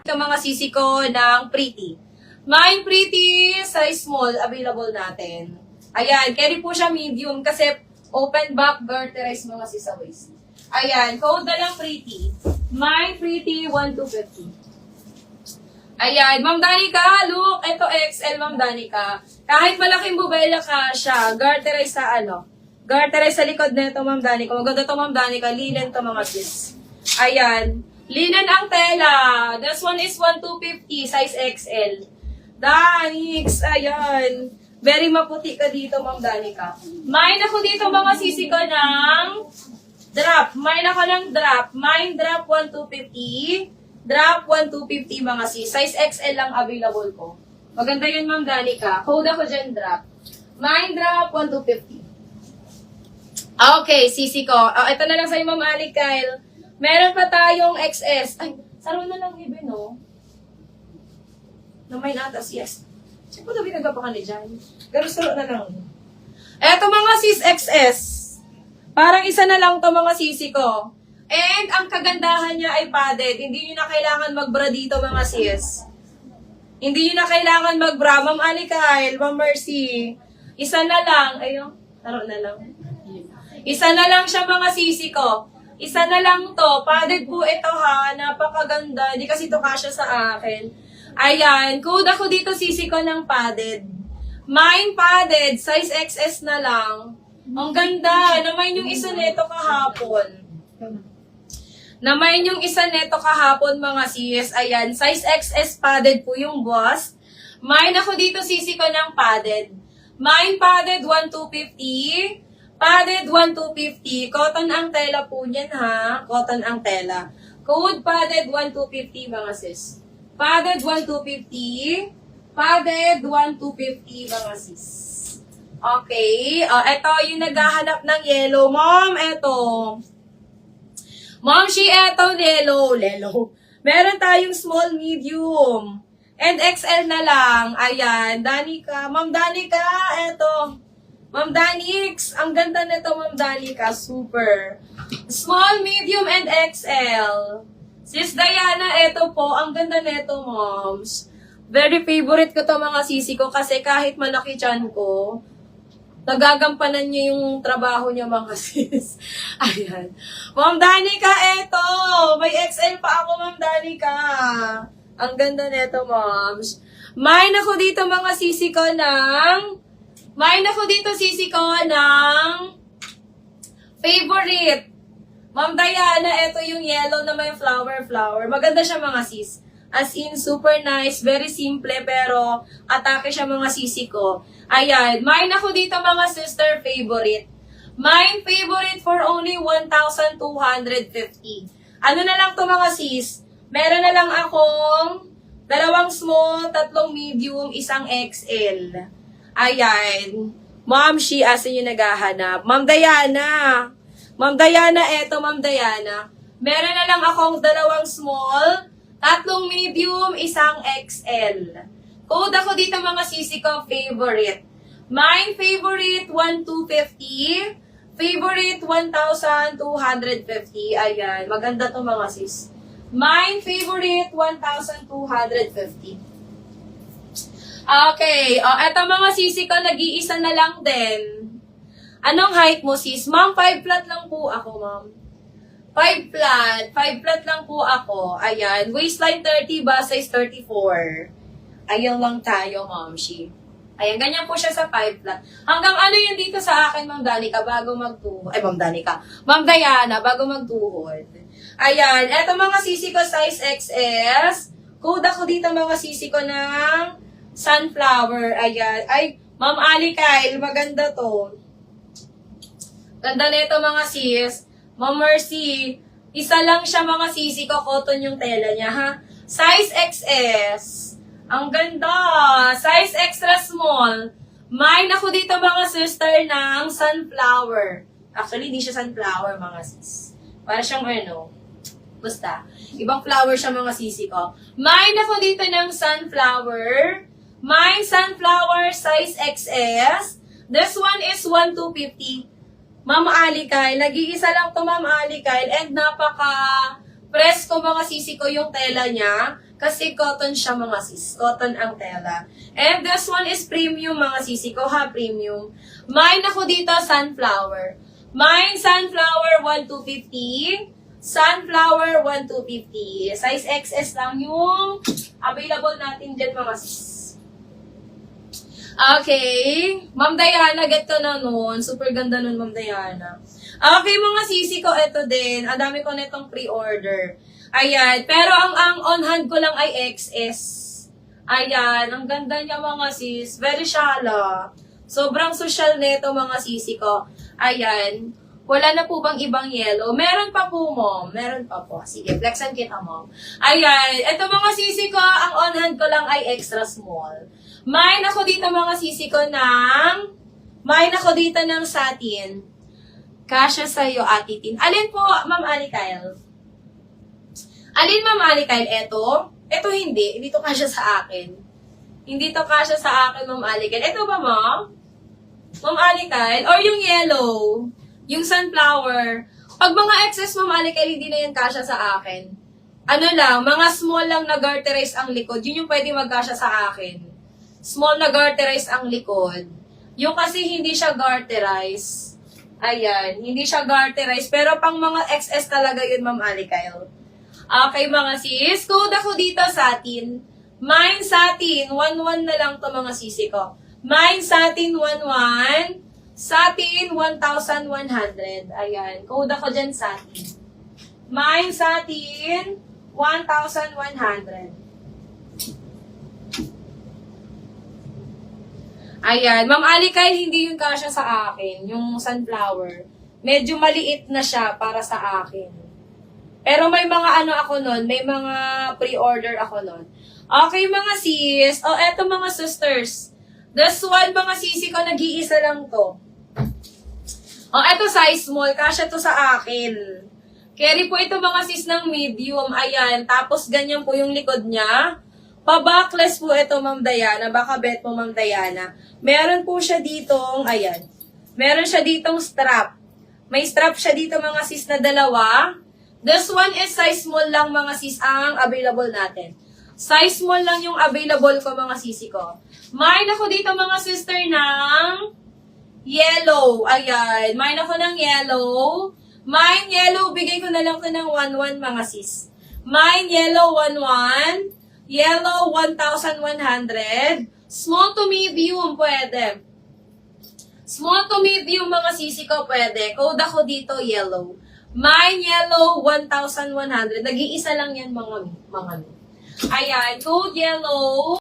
Yung mga sisi ko ng Pretty. May Pretty size small available natin. Ayan, carry po siya medium kasi open back garterized mga sisa waist. Ayan, code na lang Pretty. May Pretty 1250. Ayan, Ma'am Danica, look, ito XL Ma'am Danica. Kahit malaking bubela ka siya, garterized sa garterized sa likod nito Ma'am Danica. Maganda to Ma'am Danica, linen to mga sis. Ayan, linen ang tela. This one is 1250, size XL. Danix, ayan. Very maputi ka dito, Ma'am Danica. Mine ako dito mga sisi ko ng drop. Mine ako ng drop. Mine drop 1250. Drop 1250 mga sis. Size XL lang available ko. Maganda yun, Ma'am Danica. Code ako dyan, drop. Mine drop 1250. Okay, sisi ko. Ito na lang sa'yo, Ma'am Ali Kyle. Meron pa tayong XS. Ay, saro na lang ibe, no? Na may natas, yes. Check mo na binagapa ka ni dyan. Garusuro na lang. Eto mga sis XS. Parang isa na lang to mga sisi ko. And ang kagandahan niya ay padded. Hindi nyo na kailangan magbra dito mga sis. Hindi nyo na kailangan magbra. Ma'am Alikyle, Ma'am Mercy. Isa na lang. Ayun, taro na lang. Isa na lang siya mga sisi ko. Isa na lang to. Padded po ito ha. Napakaganda. Hindi kasi to kasya sa akin. Ayan, code ako dito sisi ko ng padded. Mine padded, size XS na lang. Ang ganda, naman yung isa neto kahapon. Naman yung isa neto kahapon mga sis. Ayan, size XS padded po yung bust. Mine ako dito sisi ko ng padded. Mine padded 1250. Padded 1250. Cotton ang tela po niyan ha. Cotton ang tela. Code padded 1250 mga sis. Padded 1250. Padded 1250 mga sis. Okay. Ito yung naghahanap ng yellow. Mom, ito. Mom, eto yellow. Meron tayong small, medium. And XL na lang. Ayan. Danica. Ma'am Danica, eto. Ma'am Danix. Ang ganda nito, Ma'am Danica. Super. Small, medium, and XL. Sis Diana, eto po, ang ganda neto, moms. Very favorite ko to mga sisi ko kasi kahit malaki tiyan ko, nagagampanan niya yung trabaho niya mga sis. Ayan. Ma'am Danica, eto. May XL pa ako, Ma'am Danica. Ang ganda neto, moms. Mine ako dito mga sisi ko ng favorite. Ma'am Diana, ito yung yellow na may flower. Maganda siya mga sis. As in, super nice, very simple, pero atake siya mga sisi ko. Ayan, mine ako dito mga sister favorite. Mine favorite for only 1,250. Ano na lang to mga sis? Meron na lang akong 2 small, 3 medium, 1 XL. Ayan. Ma'am, asin yung naghahanap. Ma'am Diana, eto Ma'am Diana. Meron na lang akong 2 small, 3 medium, 1 XL. Code ako dito mga sisi ko, favorite. Mine favorite, 1,250. Favorite, 1,250. Ayan, maganda to mga sis. Mine favorite, 1,250. Okay, eto mga sisi ko, nag-iisa na lang din. Anong height mo, sis? Ma'am, 5 flat lang po ako, ma'am. 5 flat lang po ako. Ayan, waistline 30 ba, size 34. Ayun lang tayo, ma'am, Ayan, ganyan po siya sa 5 flat. Hanggang ano yun dito sa akin, Ma'am Danica, bago magtuhod. Ay, Ma'am Danica. Ma'am Diana, bago magtuhod. Ayan, eto mga sisi ko, size XS. Code ako dito mga sisi ko ng sunflower. Ayan. Ay, Ma'am Ali Kyle, maganda to. Ganda nito mga sis. Ma'am Mercy, isa lang siya mga sisi ko, cotton yung tela niya ha. Size XS. Ang ganda. Size extra small. Mine ako dito mga sister ng sunflower. Actually, di siya sunflower mga sis. Para siyang basta. Ibang flower siya mga sisi ko. Mine ako dito ng sunflower. Mine sunflower size XS. This one is 1,250. Ma'am Alikay, nag-iisa lang to Ma'am Alikay, and napaka-presko mga sisi ko yung tela niya. Kasi cotton siya mga sis. Cotton ang tela. And this one is premium mga sisi ko ha, premium. Mine ako dito, sunflower. Mine, sunflower, 1,250. Sunflower, 1,250. Size XS lang yung available natin dyan mga sis. Okay. Ma'am Diana, get ko na nun. Super ganda nun, Ma'am Diana. Okay, mga sisi ko, ito din. Ang dami ko netong pre-order. Ayan. Pero ang on-hand ko lang ay XS. Ayan. Ang ganda niya, mga sis. Very shala. Sobrang social neto, mga sisi ko. Ayan. Wala na po bang ibang yellow? Meron pa po, Mom. Meron pa po. Sige, flexan kita, Mom. Ayan. Ito, mga sisi ko, ang on-hand ko lang ay extra small. Mine ako dito, mga sisi ko, mine ako dito ng satin. Kasya sa'yo, Ate Tin. Alin po, Ma'am Ali Kyle? Alin, Ma'am Ali Kyle? Ito? Ito hindi. Hindi to kasya sa akin. Hindi to kasya sa akin, Ma'am Ali Kyle. Ito ba, Ma'am? Ma'am Ali Kyle? Or yung yellow? Yung sunflower? Pag mga excess, Ma'am Ali Kyle, hindi na yan kasya sa akin. Ano lang, mga small lang na garterize ang likod. Yun yung pwede magkasya sa akin. Small na garterize ang likod. Yung kasi hindi siya garterize. Ayan, hindi siya garterize. Pero pang mga XS talaga yun, Ma'am Ali Kyle. Okay, mga sis. Code ako dito, satin. Mine satin. 1,1 na lang to mga sisi ko. Mine satin, 1,1. Satin, 1,100. Ayan, code ako dyan, satin. Mine satin, 1,100. Ayan. Ma'am Ali Kyle, hindi yun kasya sa akin. Yung sunflower. Medyo maliit na siya para sa akin. Pero may mga ano ako nun. May mga pre-order ako nun. Okay, mga sis. O, eto mga sisters. This one, mga sisi ko, nag-iisa lang to. O, eto size small. Kasya to sa akin. Carry po ito mga sis ng medium. Ayan. Tapos ganyan po yung likod niya. Pa-backless po ito, Ma'am Diana. Baka bet mo, Ma'am Diana. Meron po siya ditong, ayan. Meron siya ditong strap. May strap siya dito, mga sis, na dalawa. This one is size small lang, mga sis, ang available natin. Size small lang yung available ko, mga sisi ko. Mine ako dito, mga sister, ng yellow. Ayan. Mine ako ng yellow. Mine yellow, bigay ko na lang ko ng 1,1, mga sis. Mine yellow, 1,1. Yellow, 1,100. Small to medium, pwede. Small to medium, mga sisi ko, pwede. Code ako dito, yellow. Mine yellow, 1,100. Nag-iisa lang yan, mga. Ayan, code yellow.